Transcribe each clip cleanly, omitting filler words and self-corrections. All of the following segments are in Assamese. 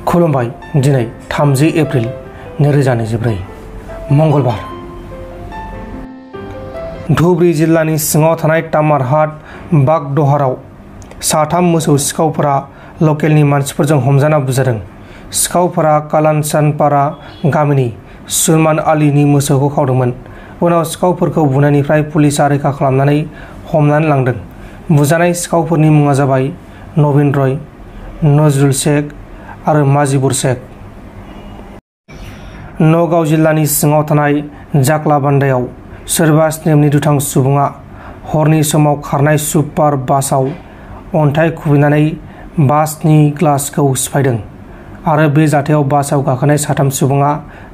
खुलुमबाय दिनै 30 एप्रिल 2024 मंगलबार धुबुरी जिल्लानि सिङाव थानाय तामारहाट बागदहाराव साथाम मोसौ सिखावफोरा लकेलनि मानसिफोरजों हमजाना बुजादों। सिखावफोरा कालानसानपारा गामिनि सुलमान आलीनि मोसौखौ खावदोंमोन। उनाव सिखावफोरखौ बुनायनिफ्राय पुलिसा रैखा खालामनानै हमनानै लांदों। बुजानाय सिखावफोरनि मुङा जाबाय नवीन रय, नजरुल शेख आरो माजिबुर शेख। नगाव जिल्लानि सिङाव थानाय जाक्लाबान्दायाव सोरबा स्नेपनि दुथां सुबुङा हरनि समाव खारनाय सुपार बासआव अन्थाइ खुबैनानै बासनि ग्लासखौ सिफायदों आरो बे जाथायाव बासआव गाखोनाय साथाम सुबुङा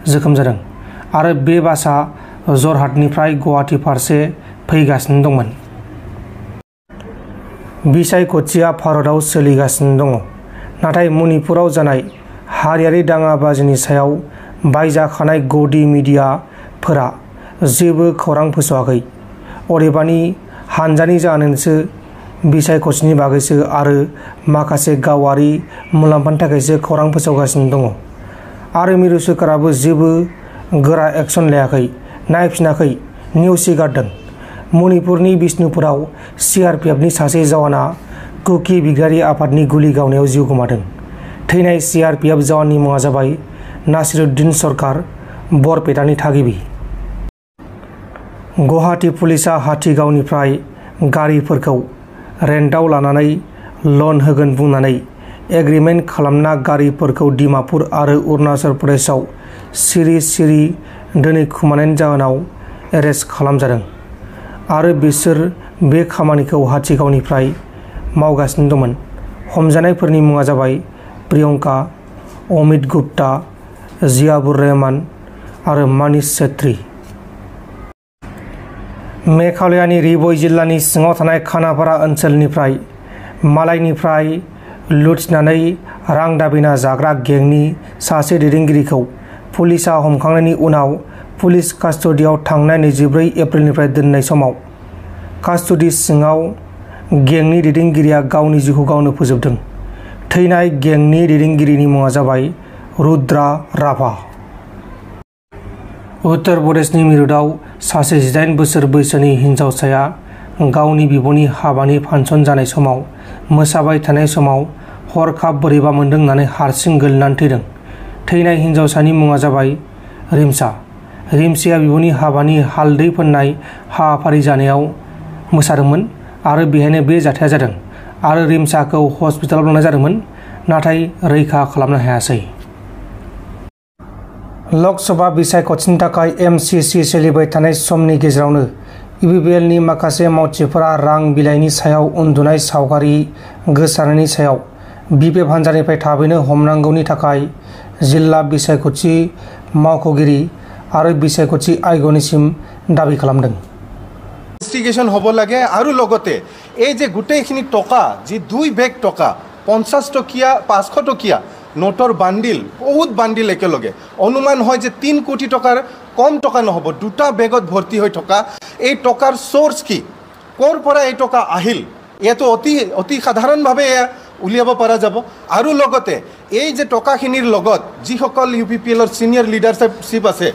जोखोम जादों आरो बे बासआ जरहाटनिफ्राय गुवाहाटी फारसे फैगासिनो दंमोन। बिसायख'थिया भारतआव सोलिगासिनो दङ, नाथाय मणिपुराव जानाय हारियारि दाङाबाजिनि सायाव बायजाखानाय गदि मिडियाफोरा जेबो खौरां फोसावाखै। अदेबानि हानजानि जाहोनसो बिसायख'थिनि बागैसो आरो माखासे गावारि मुलाम्फानि थाखायसो खौरां फोसावगासिनो दङ आरो मिरु सोरखाराबो जेबो गोरा एक्सन लायाखै, नायफिनाखै, नेवसि गारदों। मणिपुरनि बिष्णुपुराव CRPFनि सासे जवाना कुकी बिग्रायारि आफादनि गुलि गावनायाव जिउ गोमादों। थैनाय CRPF जवाननि मुङा जाबाय नासिरुद्दिन सरकार, बरपेटानि थागिबि। गुवाहाटी पुलिसा हाथिगावनिफ्राय गारिफोरखौ रेन्टआव लानानै लन होगोन बुंनानै एग्रिमेन्ट खालामना गारिफोरखौ डिमापुर आरो अरुणाचल प्रदेशआव सिरि सिरि दोनखोमानायनि जाहोनाव एरेस्ट खालामजादों आरो बिसोर बे खामानिखौ हाथिगावनिफ्राय मावगासिनो दंमोन। हमजानायफोरनि मुङा जाबाय प्रियंका, अमित गुप्ता, जियाबुर रहमान आरो मानिश छेत्री। मेघालयानि रिबय जिल्लानि सिङाव थानाय खानापारा ओनसोलनिफ्राय मालायनिफ्राय लुथिनानै रां दाबिना जाग्रा गेंनि सासे दैदेनगिरिखौ पुलिसा हमखांनायनि उनाव पुलिस कास्टडियाव थांनाय 24 एप्रिलनिफ्राय दोननाय समाव कास्टडि सिङाव गेंनि दैदेनगिरिया गावनि जिउखौ गावनो फोजोबदों। थैनाय गेंनि दैदेनगिरिनि मुङा जाबाय रुद्रा राभा। उत्तर प्रदेशनि मिरुताव सासे 18 बोसोर बैसोनि हिनजावसाया गावनि बिब'नि हाबानि फांसन जानाय समाव मोसाबाय थानाय समाव हरखाब बोरैबा मोनदों होननानै हारसिं गोलैनानै थैदों। थैनाय हिनजावसानि मुङा जाबाय रिमसा। रिमसाया बिब'नि हाबानि हालदै फोननाय हाबाफारि जानायाव मोसादोंमोन आरो बेहायनो बे जाथाया जादों आरो रिमसाखौ हस्पिटालाव लांनाय जादोंमोन, नाथाय रैखा खालामनो हायासै। लकसभा बिसायख'थिनि थाखाय MCC सोलिबाय थानाय समनि गेजेरावनो UPPLनि माखासे मावथिफोरा रां बिलाइनि सायाव उन्दुनाय सावगारि गोसारनायनि सायाव BPF हान्जानिफ्राय थाबैनो हमनांगौनि थाखाय जिल्ला बिसायख'थि मावख'गिरि आरो बिसायख'थि आय'गनिसिम दाबि खालामदों। ইনভেষ্টিগেশ্যন হ'ব লাগে আৰু লগতে এই যে গোটেইখিনি টকা, যি 2 বেগ টকা 50 টকীয়া 500 টকীয়া নোটৰ বান্ডিল, বহুত বান্ডিল একেলগে, অনুমান হয় যে 3 কোটি টকাৰ কম টকা নহ'ব, 2টা বেগত ভৰ্তি হৈ থকা এই টকাৰ সোৰ্স কি, ক'ৰ পৰা এই টকা আহিল, ইয়াতো অতি সাধাৰণভাৱে এয়া উলিয়াব পৰা যাব। আৰু লগতে এই যে টকাখিনিৰ লগত যিসকল UPPLৰ ছিনিয়ৰ লিডাৰশ্বিপ আছে,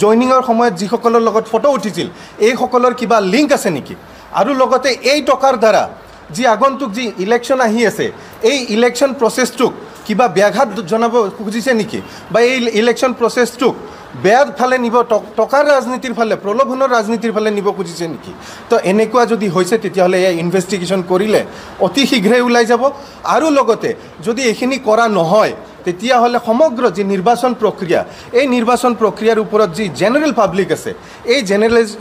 জইনিঙৰ সময়ত যিসকলৰ লগত ফটো উঠিছিল, এইসকলৰ কিবা লিংক আছে নেকি? আৰু লগতে এই টকাৰ দ্বাৰা যি আগন্তুক যি ইলেকশ্যন আহি আছে, এই ইলেকশ্যন প্ৰচেছটোক কিবা ব্যাঘাত জনাব খুজিছে নেকি, বা এই ইলেকশ্যন প্ৰচেছটোক বেয়া ফালে নিব, টকাৰ ৰাজনীতিৰ ফালে, প্ৰলোভনৰ ৰাজনীতিৰ ফালে নিব খুজিছে নেকি? তো এনেকুৱা যদি হৈছে তেতিয়াহ'লে এই ইনভেষ্টিগেশ্যন কৰিলে অতি শীঘ্ৰেই ওলাই যাব। আৰু লগতে যদি এইখিনি কৰা নহয় তেতিয়াহ'লে সমগ্ৰ যি নিৰ্বাচন প্ৰক্ৰিয়া, এই নিৰ্বাচন প্ৰক্ৰিয়াৰ ওপৰত যি জেনেৰেল পাব্লিক আছে, এই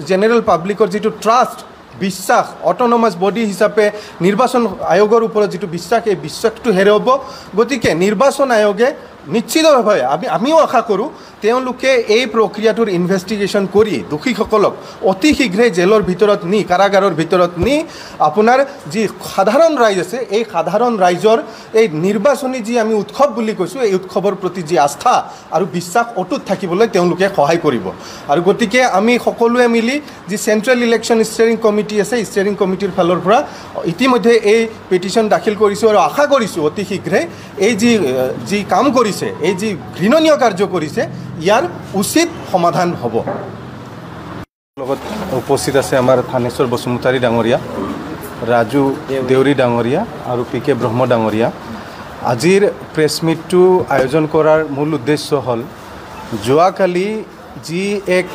জেনেৰেল পাব্লিকৰ যিটো ট্ৰাষ্ট, বিশ্বাস, অট'নমাছ বডি হিচাপে নিৰ্বাচন আয়োগৰ ওপৰত যিটো বিশ্বাস, এই বিশ্বাসটো হেৰুৱাব। গতিকে নিৰ্বাচন আয়োগে নিশ্চিতভাৱে আমিও আশা কৰোঁ তেওঁলোকে এই প্ৰক্ৰিয়াটোৰ ইনভেষ্টিগেশ্যন কৰি দোষীসকলক অতি শীঘ্ৰে জেলৰ ভিতৰত নি কাৰাগাৰৰ ভিতৰত নি আপোনাৰ যি সাধাৰণ ৰাইজ আছে এই সাধাৰণ ৰাইজৰ এই নিৰ্বাচনী যি আমি উৎসৱ বুলি কৈছোঁ এই উৎসৱৰ প্ৰতি যি আস্থা আৰু বিশ্বাস অটুট থাকিবলৈ তেওঁলোকে সহায় কৰিব আৰু গতিকে আমি সকলোৱে মিলি যি চেণ্ট্ৰেল ইলেকশ্যন ষ্টেৰিং কমিটি আছে ষ্টেৰিং কমিটিৰ ফালৰ পৰা ইতিমধ্যে এই পিটিশ্যন দাখিল কৰিছোঁ আৰু আশা কৰিছোঁ অতি শীঘ্ৰে এই যি কাম কৰিছে এই যি ঘৃণনীয় কাৰ্য কৰিছে ইয়াৰ উচিত সমাধান হ'ব লগত উপস্থিত আছে আমাৰ থানেশ্বৰ বসুমতাৰী ডাঙৰীয়া ৰাজু দেউৰী ডাঙৰীয়া আৰু PK ব্ৰহ্ম ডাঙৰীয়া আজিৰ প্ৰেছ মিটটো আয়োজন কৰাৰ মূল উদ্দেশ্য হ'ল যোৱাকালি যি এক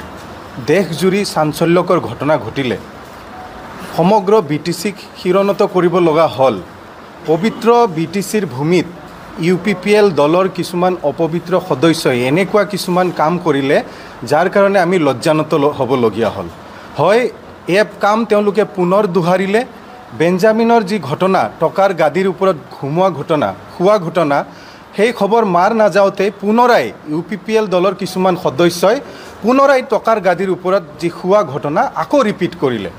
দেশজুৰি চাঞ্চল্যকৰ ঘটনা ঘটিলে সমগ্ৰ BTCক শিৰণত কৰিব লগা হ'ল পবিত্ৰ BTCৰ ভূমিত UPPL দলৰ কিছুমান অপবিত্ৰ সদস্যই এনেকুৱা কিছুমান কাম কৰিলে যাৰ কাৰণে আমি লজ্জানত হ'বলগীয়া হ'ল হয় এই কাম তেওঁলোকে পুনৰ দোহাৰিলে বেঞ্জামিনৰ যি ঘটনা টকাৰ গাদীৰ ওপৰত খোৱা ঘটনা সেই খবৰ মাৰ নাযাওঁতে পুনৰাই UPPL দলৰ কিছুমান সদস্যই পুনৰাই টকাৰ গাদীৰ ওপৰত যি খোৱা ঘটনা আকৌ ৰিপিট কৰিলে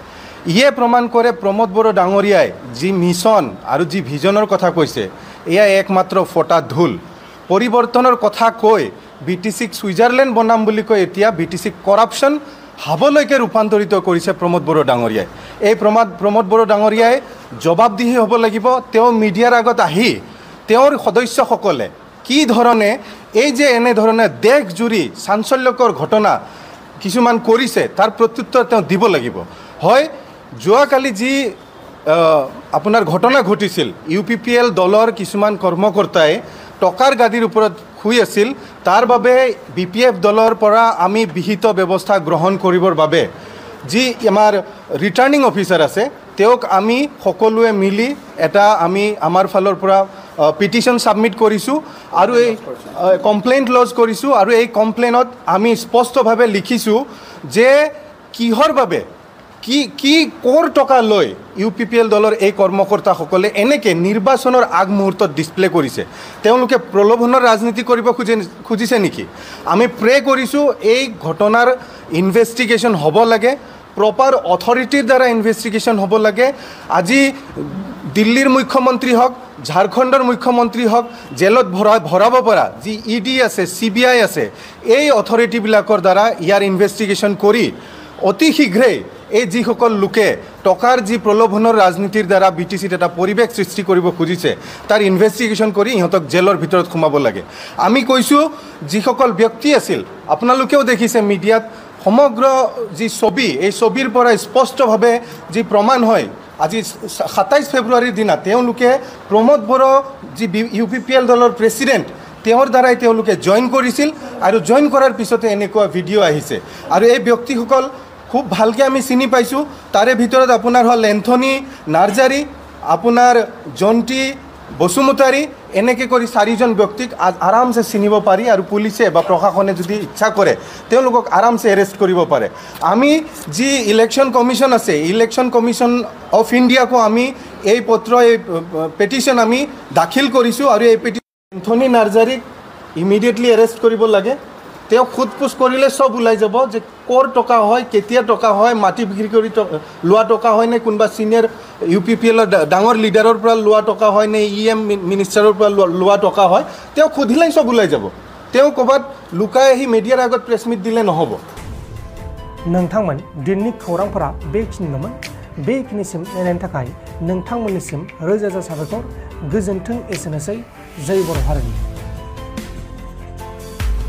ইয়ে প্ৰমাণ কৰে প্ৰমোদ বড়ো ডাঙৰীয়াই যি মিছন আৰু যি ভিজনৰ কথা কৈছে এয়া একমাত্ৰ ফটা ধুল পৰিৱৰ্তনৰ কথা কৈ BTCক ছুইজাৰলেণ্ড বনাম বুলি কৈ এতিয়া BTCক কৰাপশ্যন হাবলৈকে ৰূপান্তৰিত কৰিছে প্ৰমোদ বড়ো ডাঙৰীয়াই এই প্ৰমোদ বড়ো ডাঙৰীয়াই জবাবদিহি হ'ব লাগিব তেওঁ মিডিয়াৰ আগত আহি তেওঁৰ সদস্যসকলে কি ধৰণে এই যে এনেধৰণে দেশজুৰি চাঞ্চল্যকৰ ঘটনা কিছুমান কৰিছে তাৰ প্ৰত্যুত্তৰ তেওঁ দিব লাগিব হয় যোৱাকালি যি আপোনাৰ ঘটনা ঘটিছিল UPPL দলৰ কিছুমান কৰ্মকৰ্তাই টকাৰ গাদীৰ ওপৰত শুই আছিল তাৰ বাবে BPF দলৰ পৰা আমি বিহিত ব্যৱস্থা গ্ৰহণ কৰিবৰ বাবে যি আমাৰ ৰিটাৰ্নিং অফিচাৰ আছে তেওঁক আমি সকলোৱে মিলি এটা আমি আমাৰ ফালৰ পৰা পিটিশ্যন ছাবমিট কৰিছোঁ আৰু এই কমপ্লেইণ্ট লজ কৰিছোঁ আৰু এই কমপ্লেইনত আমি স্পষ্টভাৱে লিখিছোঁ যে কিহৰ বাবে কি কৰ টকা লৈ UPPL দলৰ এই কৰ্মকৰ্তাসকলে এনেকৈ নিৰ্বাচনৰ আগমুহূৰ্তত ডিছপ্লে কৰিছে তেওঁলোকে প্ৰলোভনৰ ৰাজনীতি কৰিব খুজিছে নেকি আমি প্ৰে কৰিছোঁ এই ঘটনাৰ ইনভেষ্টিগেশ্যন হ'ব লাগে প্ৰপাৰ অথৰিটিৰ দ্বাৰা ইনভেষ্টিগেশ্যন হ'ব লাগে আজি দিল্লীৰ মুখ্যমন্ত্ৰী হওক ঝাৰখণ্ডৰ মুখ্যমন্ত্ৰী হওক জেলত ভৰাব পৰা যি ED আছে CBI আছে এই অথৰিটিবিলাকৰ দ্বাৰা ইয়াৰ ইনভেষ্টিগেশ্যন কৰি অতি শীঘ্ৰেই এই যিসকল লোকে টকাৰ যি প্ৰলোভনৰ ৰাজনীতিৰ দ্বাৰা BTCত এটা পৰিৱেশ সৃষ্টি কৰিব খুজিছে তাৰ ইনভেষ্টিগেশ্যন কৰি ইহঁতক জেলৰ ভিতৰত সোমাব লাগে আমি কৈছোঁ যিসকল ব্যক্তি আছিল আপোনালোকেও দেখিছে মিডিয়াত সমগ্ৰ যি ছবি এই ছবিৰ পৰা স্পষ্টভাৱে যি প্ৰমাণ হয় আজি 27 ফেব্ৰুৱাৰীৰ দিনা তেওঁলোকে প্ৰমোদ বড়ো যি UPPL দলৰ প্ৰেছিডেণ্ট তেওঁৰ দ্বাৰাই তেওঁলোকে জইন কৰিছিল আৰু জইন কৰাৰ পিছতে এনেকুৱা ভিডিঅ' আহিছে আৰু এই ব্যক্তিসকল খুব ভালকৈ আমি চিনি পাইছোঁ তাৰে ভিতৰত আপোনাৰ হ'ল এন্থনী নাৰ্জাৰী আপোনাৰ জন্টি বসুমতাৰী এনেকৈ কৰি 4জন ব্যক্তিক আৰামছে চিনিব পাৰি আৰু পুলিচে বা প্ৰশাসনে যদি ইচ্ছা কৰে তেওঁলোকক আৰামছে এৰেষ্ট কৰিব পাৰে আমি যি ইলেকশ্যন কমিশ্যন আছে ইলেকশ্যন কমিশ্যন অফ ইণ্ডিয়াকো আমি এই পত্ৰ এই পেটিশ্যন আমি দাখিল কৰিছোঁ আৰু এই পেটিশ্যন এন্থনী নাৰ্জাৰীক ইমিডিয়েটলি এৰেষ্ট কৰিব লাগে তেওঁ খুদপুচ কৰিলে সব ওলাই যাব যে কৰ টকা হয় কেতিয়া টকা হয় মাটি বিক্ৰী কৰি লোৱা টকা হয় নে কোনোবা সিনিয়ৰ UPPL ডাঙৰ লিডাৰৰ পৰা লোৱা টকা হয় নে EM মিনিষ্টাৰৰ পৰা লোৱা টকা হয় তেওঁ খুদিলেই সব ওলাই যাব তেওঁ ক'বাত লুকাই আহি মিডিয়াৰ আগত প্ৰেছ মিট দিলে নহ'ব नोंथांमोन दिननि खौरांफोरा बेखिनिल'मोन बेखिनिसिम नायनायनि थाखाय नोंथांमोननिसिम रोजा रोजा साबायखर गोजोन्थों एसेनोसै जय बर' हारिनि